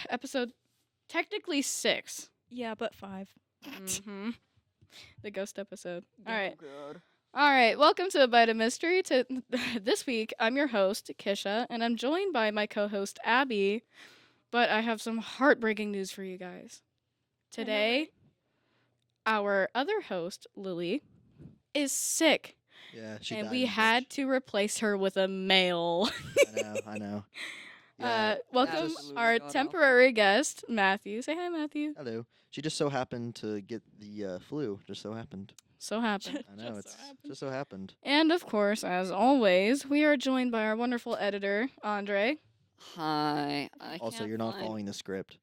Episode technically 6. Yeah, but 5. Mm-hmm. The ghost episode. Oh, All right. God. All right. Welcome to A Bite of Mystery. This week, I'm your host, Kisha, and I'm joined by my co-host, Abby. But I have some heartbreaking news for you guys. Today, our other host, Lily, is sick. Yeah, she and died we in had bitch. to replace her with a male. I know. Yeah, Welcome Absolutely our god-awful. temporary guest, Matthew. Say hi, Matthew. hello. She just so happened to get the flu. Just so happened. So happened. I know, Just it's so happened. just so happened. And of course, as always, we are joined by our wonderful editor, Andre. Hi. Also, can't you're not find- following the script.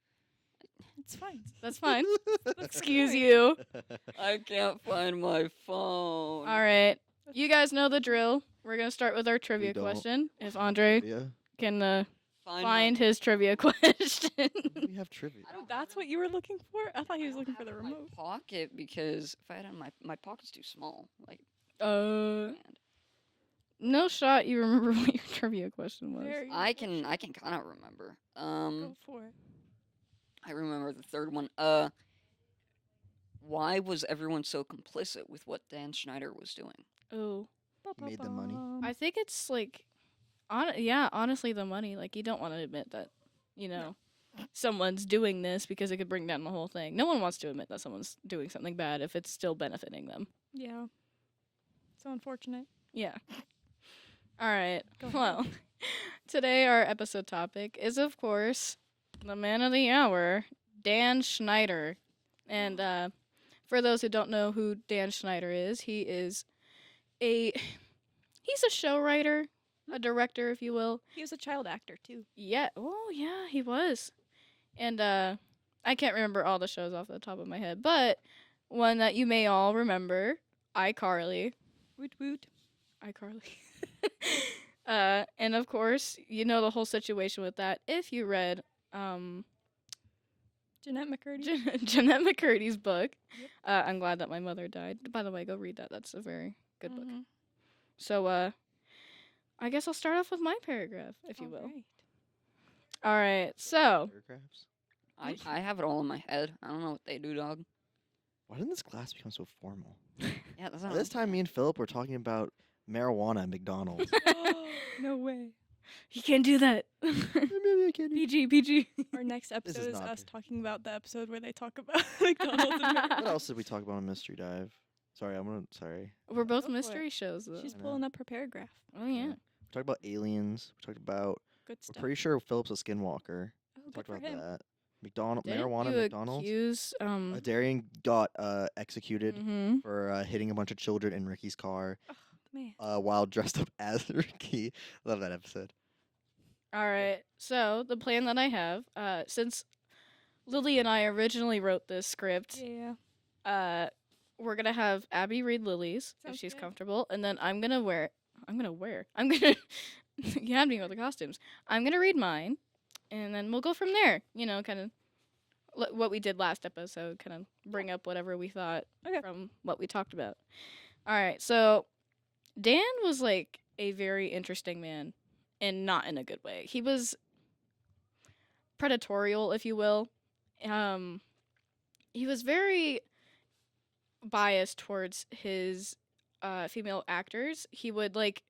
It's fine. That's fine. Excuse you. I can't find my phone. All right. You guys know the drill. We're going to start with our trivia don't. question. If Andre Yeah, can Find find his trivia question. we have trivia. I don't That's have what you were looking for? I thought he was I don't looking for have the it in remote. my pocket because if I had it in my pocket's too small. Like, uh, hand. no shot you remember what your trivia question was. Very I can kind of remember. Go for it. I remember the third one. Why was everyone so complicit with what Dan Schneider was doing? Oh. Made the money. I think it's like, honestly, the money. Like, you don't want to admit that, someone's doing this because it could bring down the whole thing. No one wants to admit that someone's doing something bad if it's still benefiting them. Yeah. So unfortunate. Yeah. All right. Go ahead. Well, today our episode topic is, of course, the man of the hour, Dan Schneider. And for those who don't know who Dan Schneider is, he's a show writer, a director, if you will. He was a child actor, too. Yeah. Oh, yeah, he was. And I can't remember all the shows off the top of my head, but one that you may all remember, iCarly. Woot woot. iCarly. And of course, you know the whole situation with that if you read Jeanette McCurdy. Jeanette McCurdy's book. Yep. I'm glad that my mother died. By the way, go read that. That's a very good book. Mhm. So, I guess I'll start off with my paragraph, if you will. Alright. All right. So, Paragraphs. I have it all in my head. I don't know what they do, dog. Why didn't this class become so formal? Yeah, that's not. This time, me and Philip were talking about marijuana at McDonald's. No way. you can't do that. Maybe I can. PG. Our next episode is not us good. talking about the episode where they talk about McDonald's. And What else did we talk about on Mystery Dive? Sorry. We're both Go for it. mystery shows, though. She's I know. pulling up her paragraph. Oh, yeah. We talked about aliens. We talked about. Good We're stuff. pretty sure Philip's a skinwalker. Oh, We good talked for about him. that. Didn't Marijuana at you McDonald's. accuse, Darian got executed mhm. for hitting a bunch of children in Ricky's car Man. while dressed up as Ricky. Love that episode. All right. So the plan that I have, since Lily and I originally wrote this script, Yeah. we're gonna have Abby read Lily's if Sounds she's good. comfortable, and then I'm gonna you had me with the costumes. I'm gonna read mine, and then we'll go from there. Kind of what we did last episode. Kind of bring up whatever we thought Okay. from what we talked about. All right. So Dan was like a very interesting man, and not in a good way. He was predatorial, if you will. He was very biased towards his female actors. He would like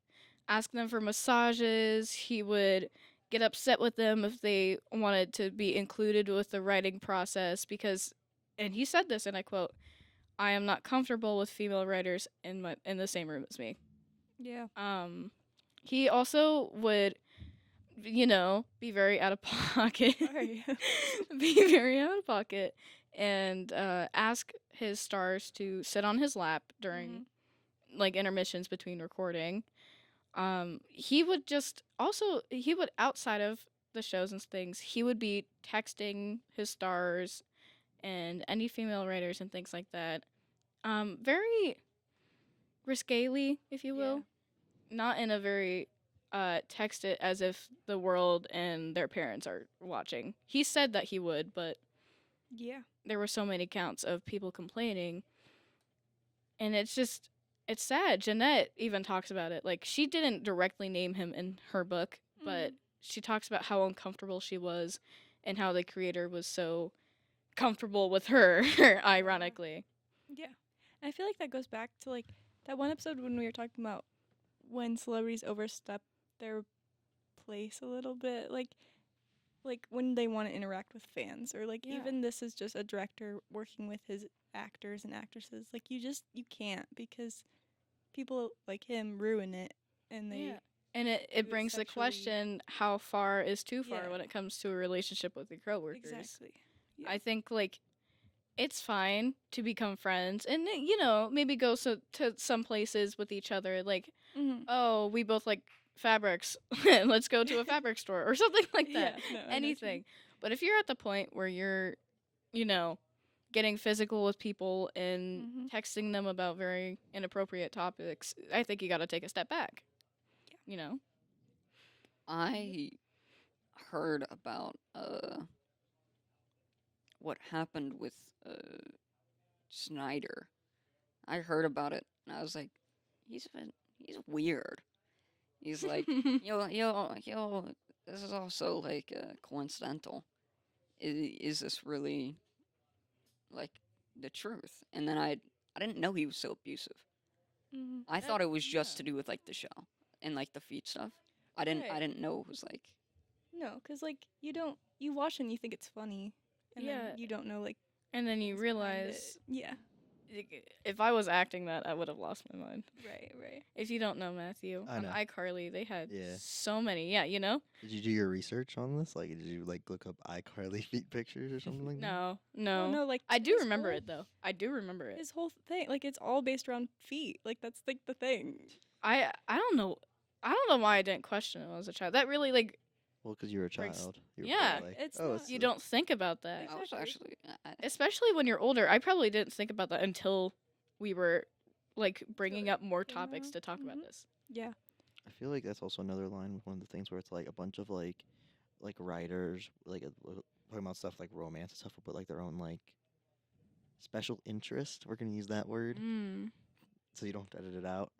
ask them for massages. He would get upset with them if they wanted to be included with the writing process because, and he said this, and I quote, "I am not comfortable with female writers in the same room as me." Yeah. He also would, be very out of pocket. Sorry. Be very out of pocket and ask his stars to sit on his lap during like intermissions between recording. He would outside of the shows and things, he would be texting his stars and any female writers and things like that. Very risquely, if you will. Not in a very text it as if the world and their parents are watching. He said that he would, but Yeah. there were so many counts of people complaining. And it's sad. Jeanette even talks about it. Like, she didn't directly name him in her book, but she talks about how uncomfortable she was and how the creator was so comfortable with her, ironically. Yeah. And I feel like that goes back to like that one episode when we were talking about when celebrities overstep their place a little bit, like when they want to interact with fans, or like Yeah. even this is just a director working with his actors and actresses. Like you can't, because people like him ruin it, and they And do it it brings the sexually. question, how far is too far Yeah. when it comes to a relationship with your coworkers? exactly. Yeah. I think like it's fine to become friends and maybe go to some places with each other, like, Mhm. oh, we both like fabrics. Let's go to a fabric store or something like that. Yeah, no, I know what you Anything. mean. But if you're at the point where you're, getting physical with people and Mhm. texting them about very inappropriate topics, I think you got to take a step back. You know? I heard about what happened with Schneider. I heard about it and I was like, he's weird. He's like, yo, this is also like coincidental. Is this really like the truth? And then I didn't know he was so abusive. Mhm. I That- thought it was just yeah. to do with like the show and like the feet stuff. I Right. didn't know it was like No, cuz like you watch and you think it's funny, and Yeah. then you don't know like And then you things behind realize, it. Yeah. if I was acting that, I would have lost my mind. Right. If you don't know Matthew, I on know. iCarly, they had Yeah. so many. Yeah, you know? Did you do your research on this? Like, did you like look up iCarly feet pictures or something like that? No. Oh, no, like I do his remember whole- it, though. I do remember it. His whole thing, like it's all based around feet. Like that's like the thing. I don't know. I don't know why I didn't question it when I was a child. That really, like, Well, because you were a Breaks- child. You were yeah. probably like, It's oh, not- you a- don't think about that. I was Exactly. actually Especially when you're older. I probably didn't think about that until we were, like, bringing up more came topics around. to talk about Mhm. this. Yeah. I feel like that's also another line with one of the things where it's like a bunch of like writers like talking about stuff like romance and stuff, but like their own like special interest. We're gonna use that word Mm. so you don't have to edit it out.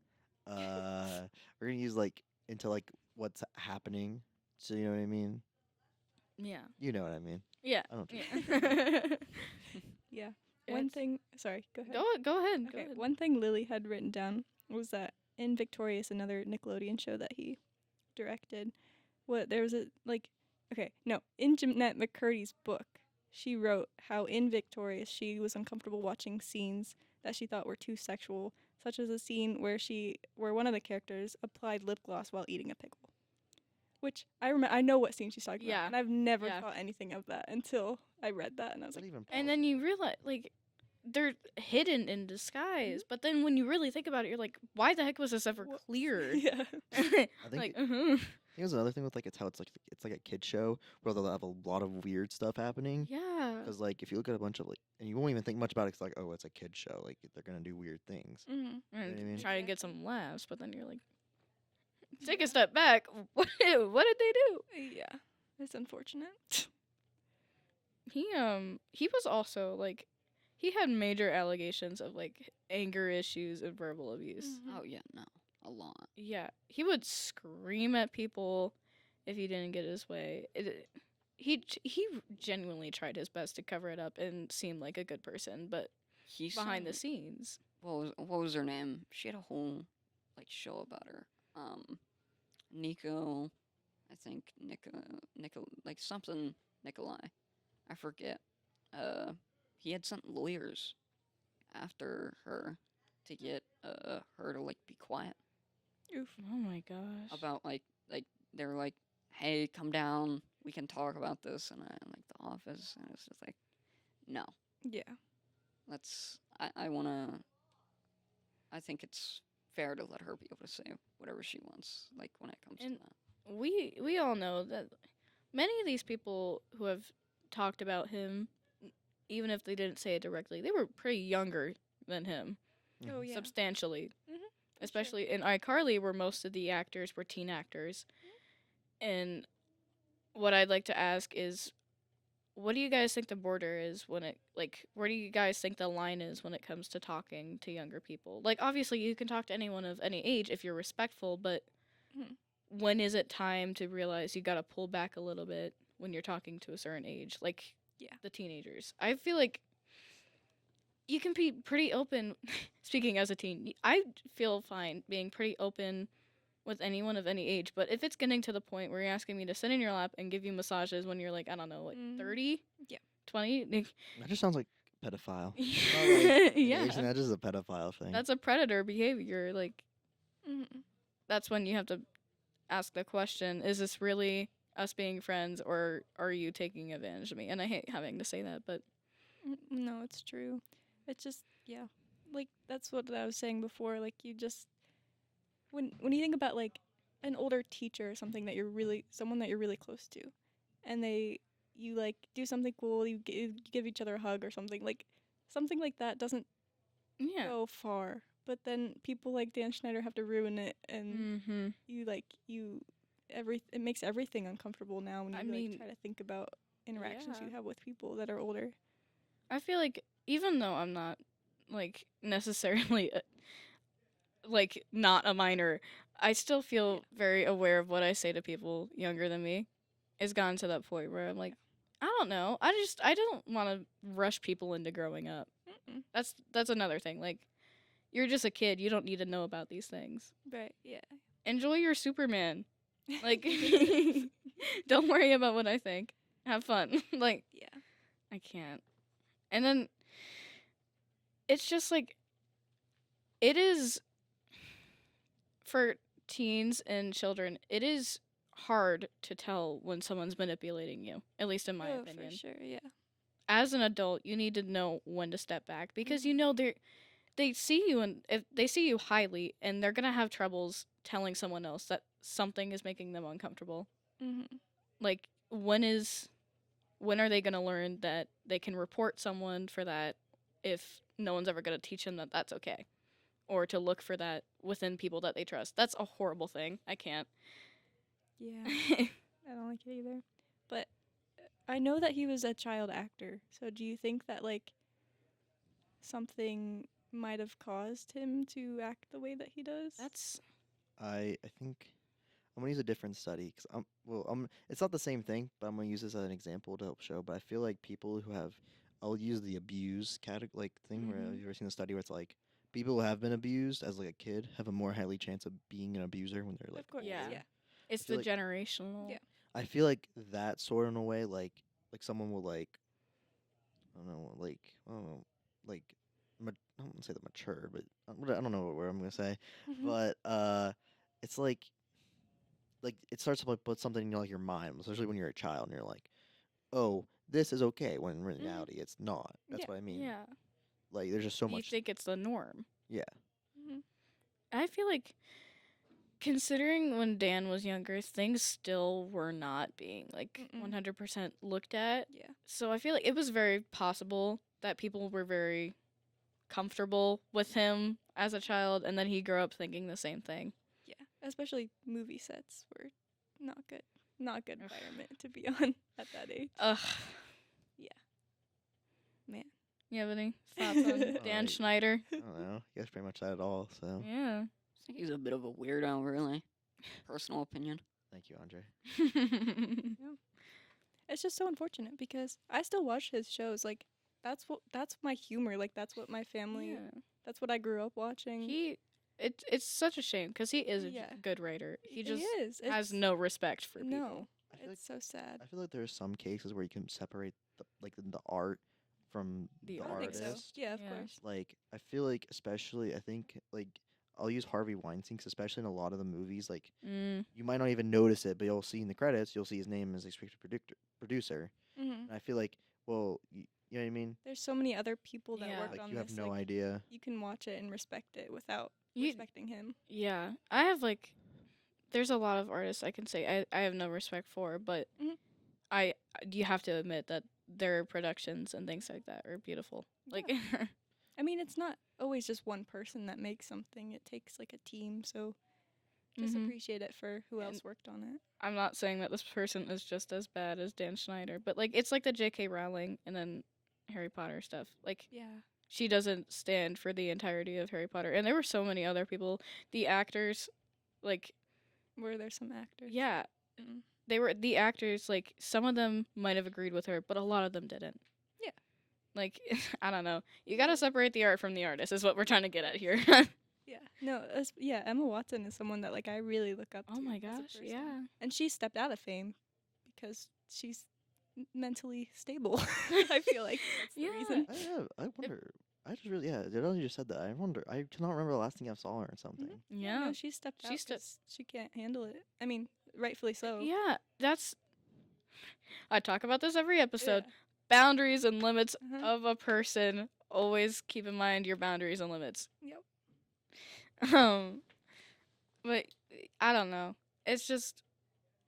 We're gonna use like into like what's happening. So you know what I mean? Yeah. You know what I mean? Yeah. I don't. Yeah. Yeah. One It's- thing. Sorry. Go ahead. Go ahead. Go Okay. ahead. One thing Lily had written down was that in Victorious, another Nickelodeon show that he directed, there was a in Jeanette McCurdy's book, she wrote how in Victorious she was uncomfortable watching scenes that she thought were too sexual, such as a scene where one of the characters applied lip gloss while eating a pickle. Which I know what scene she's talking Yeah. about, and I've never Yeah. thought anything of that until I read that, and I was Not like, even. And then you realize, like, they're hidden in disguise. But then when you really think about it, you're like, why the heck was this ever Whoops. cleared? yeah. I think like, I think there's another thing with like it's how it's like a kid show where they'll have a lot of weird stuff happening. yeah. Because like if you look at a bunch of like, and you won't even think much about it, it's like, oh, it's a kid show. Like they're gonna do weird things. Mm-hmm. And what I mean? try to get Exactly. some laughs, but then you're like, take a step back. What did they do? Yeah. It's unfortunate. He was also like, he had major allegations of like anger issues and verbal abuse. Mhm. oh yeah, no. A lot. Yeah, he would scream at people if he didn't get his way. He genuinely tried his best to cover it up and seem like a good person, but He's behind the scenes, what was her name? She had a whole like show about her. Nico, I think Nico like something Nikolai. I forget. He had sent lawyers after her to get her to like be quiet Oof. oh my gosh. about like they're like, hey, come down, we can talk about this, and like the office, and it's just like, no, Yeah. I think it's fair to let her be able to say whatever she wants, like when it comes And- to that. We all know that many of these people who have talked about him, even if they didn't say it directly, they were pretty younger than him, Oh yeah. substantially. for sure. Especially in iCarly, where most of the actors were teen actors. And what I'd like to ask is, what do you guys think the border is when it, like, where do you guys think the line is when it comes to talking to younger people? Like, obviously, you can talk to anyone of any age if you're respectful, but Mhm. when is it time to realize you got to pull back a little bit when you're talking to a certain age, like Yeah. the teenagers. I feel like you can be pretty open. Speaking as a teen, I feel fine being pretty open with anyone of any age. But if it's getting to the point where you're asking me to sit in your lap and give you massages when you're like, I don't know, like 30, Yeah. 20, That just sounds like pedophile. yeah, That just is a pedophile thing. that's a predator behavior. Like, Mhm. that's when you have to ask the question, is this really us being friends, or are you taking advantage of me? And I hate having to say that, but No, it's true. It's just, yeah. Like, that's what I was saying before. Like, you just, when you think about, like, an older teacher or something that someone that you're really close to, and you, like, do something cool, you give each other a hug or something like that doesn't yeah. go far. But then people like Dan Schneider have to ruin it, and Mm-hmm. it makes everything uncomfortable now when you I mean, try to think about interactions yeah. you have with people that are older. I feel like even though I'm not like necessarily like not a minor, I still feel very aware of what I say to people younger than me. It's gotten to that point where I'm like, I don't know. I don't want to rush people into growing up. Mm-mm. That's another thing. Like, you're just a kid. You don't need to know about these things. Right, yeah. Enjoy your Superman. Like, don't worry about what I think. Have fun. Like, yeah. I can't. And then it's just like, it is for teens and children, it is hard to tell when someone's manipulating you, at least in my opinion. For sure, yeah. As an adult, you need to know when to step back because you know they see you, and if they see you highly, and they're going to have troubles telling someone else that something is making them uncomfortable. Mm-hmm. Like, when are they going to learn that they can report someone for that if no one's ever going to teach them that that's okay, or to look for that within people that they trust? That's a horrible thing. I can't. Yeah. I don't like it either. But I know that he was a child actor. So do you think that, like, something might have caused him to act the way that he does? That's I think I'm gonna use a different study because it's not the same thing, but I'm gonna use this as an example to help show. But I feel like people who have, I'll use the abuse category like thing where Mhm. you've ever seen the study where it's like people who have been abused as like a kid have a more highly chance of being an abuser when they're like Of course, Yeah. yeah. it's feel the like- generational. Yeah. I feel like that sort of in a way like someone will like I don't know like I don't want to say the mature, but I don't know what word I'm gonna say, Mhm. but it's like it starts to like put something in like your mind, especially when you're a child and you're like, oh, this is okay, when in reality it's not. That's Yeah. what I mean. Yeah. Like there's just so You much. think it's the norm. Yeah. Mhm. I feel like, considering when Dan was younger, things still were not being like Mm-mm. 100% looked at. Yeah. So I feel like it was very possible that people were very comfortable with him as a child, and then he grew up thinking the same thing. Yeah. Especially movie sets were not good. Not good Ugh. environment to be on at that age. Ugh. Yeah. Man. You have any thoughts on Dan Alright. Schneider? I don't know. You guys pretty much said it all. So Yeah. I think he's a bit of a weirdo, really. Personal opinion. thank you, Andre. It's just so unfortunate because I still watch his shows. Like, that's my humor. Like, that's what my family, Yeah. that's what I grew up watching. It's such a shame because he is a Yeah. good writer. He just is. has It's- no respect for people. No. I feel It's so sad. I feel like there are some cases where you can separate the art from The the I think so. artist. Yeah, of Yeah. course. Like I feel like especially I think like I'll use Harvey Weinstein 'cause especially in a lot of the movies like Mm. you might not even notice it, but you'll see in the credits you'll see his name as executive producer. Hmm. And I feel like well you know what I mean? There's so many other people that Yeah. worked Like on you have this. no like, idea. you can watch it and respect it without You- respecting him. Yeah, I have like, there's a lot of artists I can say I have no respect for, but Mhm. you have to admit that their productions and things like that are beautiful. Like, I mean, it's not always just one person that makes something. It takes like a team. So just Mhm. appreciate it for who else And- worked on it. I'm not saying that this person is just as bad as Dan Schneider, but like, it's like the J.K. Rowling and then Harry Potter stuff. Like, Yeah. she doesn't stand for the entirety of Harry Potter, and there were so many other people. The actors, like, Were there some actors? Yeah, Mm. they were the actors. Like some of them might have agreed with her, but a lot of them didn't. Yeah. Like I don't know. You gotta separate the art from the artist. Is what we're trying to get at here. Yeah. No. Emma Watson is someone that like I really look up to. Oh my as a gosh, person. yeah. And she stepped out of fame because she's mentally stable. I feel like that's the Yeah. reason. I wonder. I just really, yeah. Now you just said that. I wonder. I cannot remember the last thing I saw her in something. Yeah. No, she stepped She out. stepped- 'Cause she can't handle it. I mean, rightfully so. Yeah, that's. I talk about this every episode. Yeah. Boundaries and limits Uh-huh. of a person. Always keep in mind your boundaries and limits. Yep. But I don't know. It's just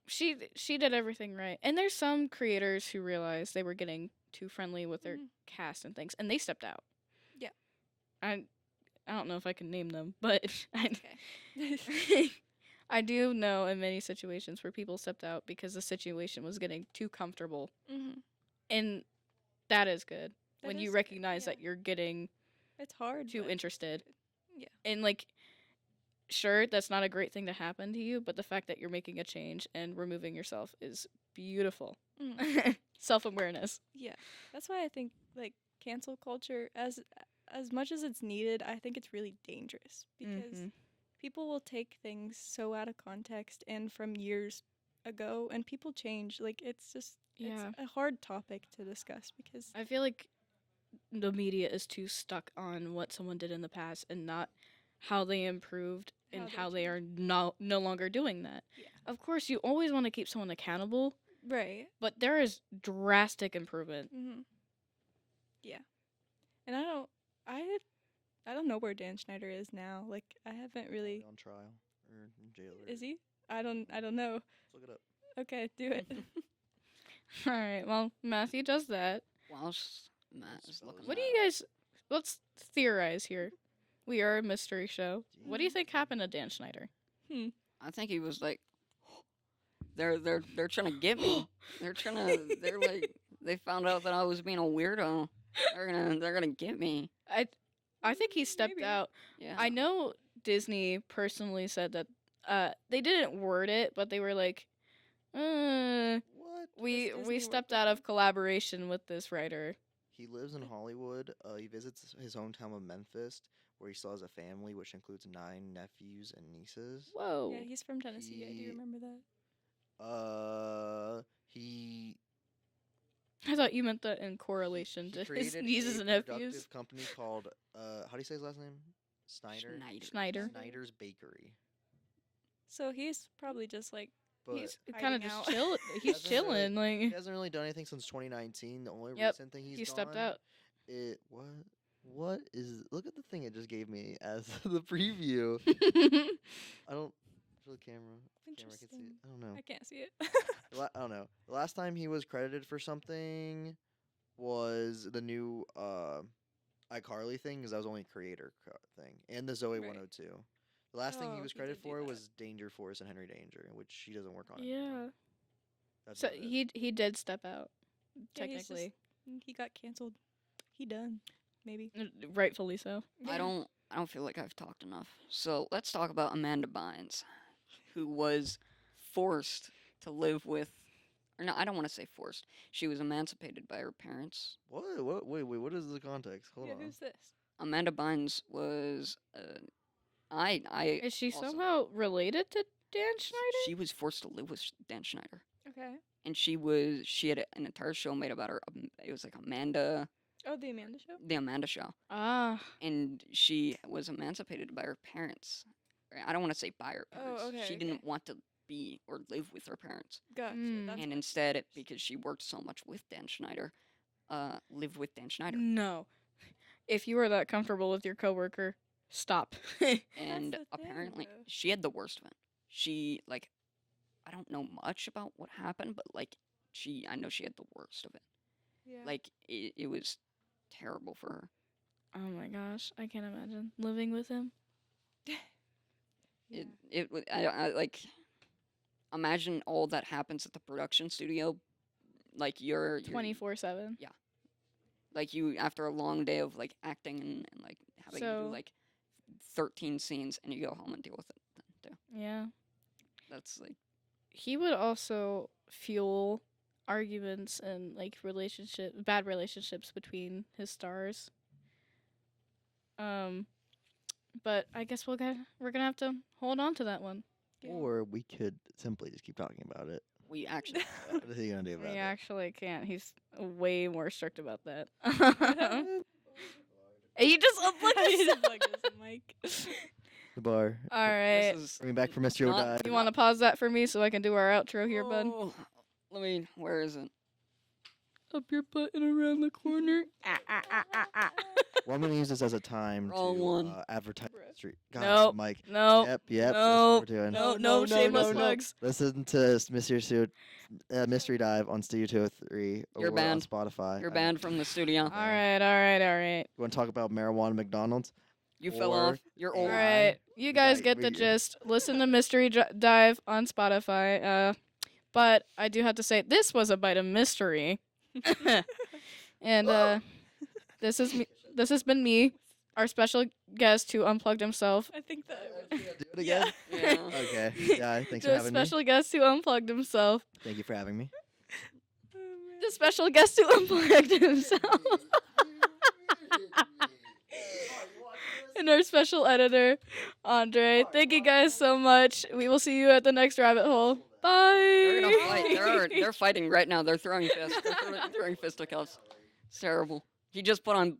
she did everything right. And there's some creators who realized they were getting too friendly with their Mhm. cast and things, and they stepped out. Yeah. I don't know if I can name them, but Okay. I do know in many situations where people stepped out because the situation was getting too comfortable, Mm-hmm. and that is good when you recognize that you're getting it's hard. too but interested. Yeah. And like, sure, that's not a great thing to happen to you, but the fact that you're making a change and removing yourself is beautiful. Mm. Self-awareness. Yeah, that's why I think like cancel culture, as much as it's needed, I think it's really dangerous because Mhm. people will take things so out of context and from years ago, and people change. Like it's just Yeah. it's a hard topic to discuss because I feel like the media is too stuck on what someone did in the past and not how they improved and they how they are no longer doing that. Yeah. Of course, you always want to keep someone accountable, right. but there is drastic improvement. Mm-hmm. Yeah, and I don't know where Dan Schneider is now. Like I haven't really. On trial or in jail. Is he? I don't know. Let's look it up. Okay, do it. All right, well, Matthew does that. Whilst Matt is Spell looking his What do that you guys? Let's theorize here. We are a mystery show. What do you think happened to Dan Schneider? I think he was like, they're trying to get me. They're like, they found out that I was being a weirdo. They're gonna get me. I think he stepped Maybe. out. Yeah. I know Disney personally said that they didn't word it, but they were like, What? we Disney stepped word out of collaboration with this writer. He lives in Hollywood. He visits his hometown of Memphis, where he still has a family, which includes 9 nephews and nieces. Whoa. Yeah, he's from Tennessee. I do He- remember that. He I thought you meant that in correlation to his created nieces a and nephews. productive company called how do you say his last name? Snyder. Schneider. Snyder's Bakery. So he's probably just like But He's kind of hiding just out. chill. He's Hasn't really- chilling. he Like hasn't really done anything since 2019. The only Yep, recent thing he stepped done, out. What is? Look at the thing it just gave me as the preview. I don't. For the camera. Camera can see it. Interesting. I don't know. I can't see it. I don't know. The last time he was credited for something was the new iCarly thing, because that was only a creator thing, and the Zoe Right. 102. The last thing he Oh, was he credited did do for that. was Danger Force and Henry Danger, which he doesn't work on anymore. yeah. That's So about it. he did step out. Yeah, he's just- Technically, he got canceled. He done. Maybe. rightfully so. I don't feel like I've talked enough. So let's talk about Amanda Bynes, who was forced to live with, or no, I don't want to say forced. She was emancipated by her parents. What? Wait. What is the context? Hold Yeah, on. who's this? Amanda Bynes was, I Is she also- somehow related to Dan Schneider? She was forced to live with Dan Schneider, Okay. and she had an entire show made about her. It was like Oh, the Amanda Show. the Amanda Show, Ah, and she was emancipated by her parents. I don't want to say by her Oh, parents. okay, She okay. didn't want to be or live with her parents, Gotcha. Mm. That's and why. instead, because she worked so much with Dan Schneider, lived with Dan Schneider. no. If you are that comfortable with your coworker, stop. And the thing, apparently though. she had the worst of it. She like, I don't know much about what happened, but like I know she had the worst of it. Yeah. Like it was terrible for her. Oh my gosh, I can't imagine living with him. yeah. I like imagine all that happens at the production studio. Like you're 24/7. like you after a long day of like acting and like having to So- do like 13 scenes and you go home and deal with it then too. Yeah. That's like he would also fuel arguments and like bad relationships between his stars. But I guess we're gonna have to hold on to that one. Or we could simply just keep talking about it. we actually. What is he gonna do about We it? actually can't. He's way more strict about that. He just unplugged He his. just plugged his mic. The bar. All right. This is Bring back for Mr. not- O'Dye. You want to pause that for me so I can do our outro here, bud? Oh, let me. Where is it? Up your butt and around the corner. Well, I'm gonna use this as a time Wrong to one. advertise. Street. God, Nope. Mike. No. Yep. That's No. what we're doing. No. No, No. no, Shameless no, no. plugs. Listen to Mystery Dive on Studio 203 You're or on banned. Spotify. You're banned from the studio. All right. All right. All right. You want to talk about marijuana McDonald's? You fell Or- off. You're All old. right. You guys got- get the we- gist. Listen to Mystery Dive on Spotify. But I do have to say this was a bite of mystery. And this is me. This has been me, our special guest who unplugged himself. I think that. Do it again. Yeah. Okay. Yeah. Thanks for The having me. special guest who unplugged himself. Thank you for having me. The special guest who unplugged himself. And our special editor, Andre. Thank you guys so much. We will see you at the next rabbit hole. Bye. They're gonna fight. They're fighting right now. They're throwing fists. They're throwing fisticuffs. It's terrible. He just put on